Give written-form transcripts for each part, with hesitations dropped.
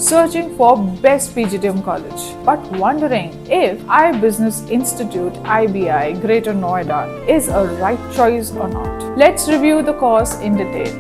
searching for best PGDM college, but wondering if iBusiness Institute IBI Greater Noida is a right choice or not. Let's review the course in detail.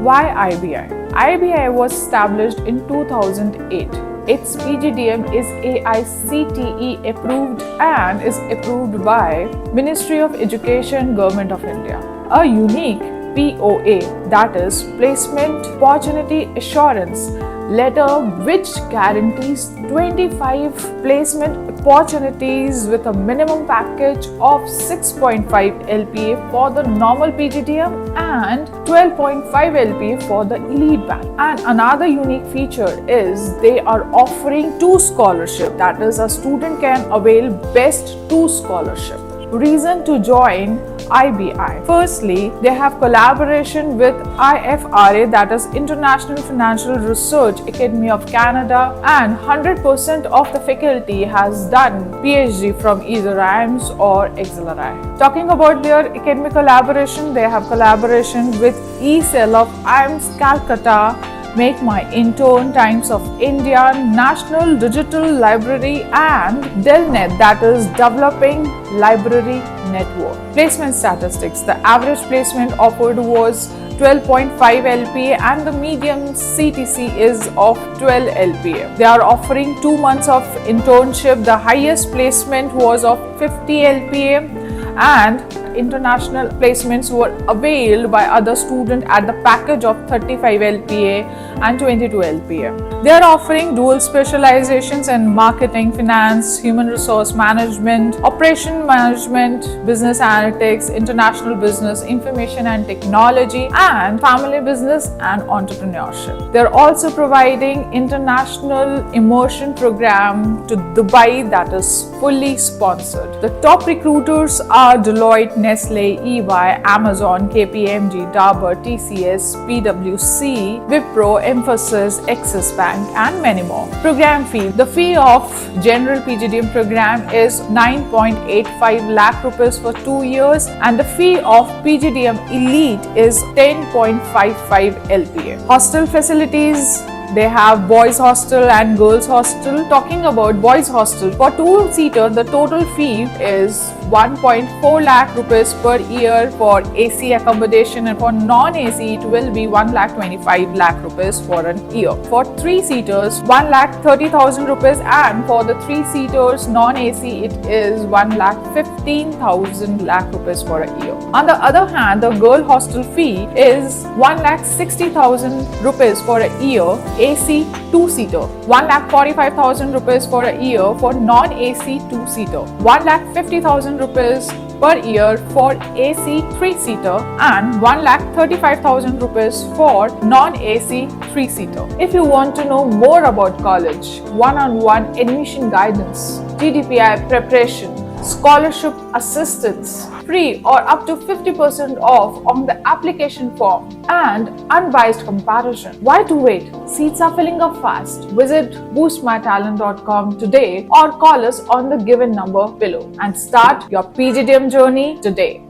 Why IBI? IBI was established in 2008. Its PGDM is AICTE approved and is approved by Ministry of Education, Government of India. A unique POA, that is Placement Opportunity Assurance letter, which guarantees 25 placement opportunities with a minimum package of 6.5 LPA for the normal PGDM and 12.5 LPA for the elite band. And another unique feature is they are offering 2 scholarship, that is a student can avail best 2 scholarship. Reason to join IBI. Firstly, they have collaboration with IFRA, that is International Financial Research Academy of Canada, and 100% of the faculty has done PhD from either IIMS or XLRI. Talking about their academic collaboration, they have collaboration with eCell of IIMS Calcutta, Make My Intern, Times of India, National Digital Library, and DELNET, that is Developing Library Network. Placement statistics. The average placement offered was 12.5 LPA and the median CTC is of 12 LPA. They are offering 2 months of internship. The highest placement was of 50 LPA and international placements were availed by other students at the package of 35 LPA and 22 LPA. They are offering dual specializations in marketing, finance, human resource management, operation management, business analytics, international business, information and technology, and family business and entrepreneurship. They are also providing international immersion program to Dubai that is fully sponsored. The top recruiters are Deloitte, Nestle, EY, Amazon, KPMG, Dabur, TCS, PwC, Wipro, Emphasis, Axis Bank, and many more. Program fee. The fee of general PGDM program is 9.85 lakh rupees for 2 years, and the fee of PGDM Elite is 10.55 LPA. Hostel facilities. They have boys hostel and girls hostel. Talking about boys hostel, for 2-seater, the total fee is 1.4 lakh rupees per year for AC accommodation, and for non-AC it will be 1.25 lakh rupees for an year. For 3-seaters, 1,30,000 rupees, and for the 3-seaters non-AC it is 1,15,000 lakh rupees for a year. On the other hand, the girl hostel fee is 1,60,000 rupees for a year, AC 2-seater, 1,45,000 rupees for a year for non-AC 2-seater, 1,50,000 rupees per year for AC 3-seater, and 1,35,000 rupees for non-AC 3-seater. If you want to know more about college, one-on-one admission guidance, GDPI preparation, scholarship assistance, free or up to 50% off on the application form, and unbiased comparison. Why to wait? Seats are filling up fast. Visit boostmytalent.com today or call us on the given number below and start your PGDM journey today.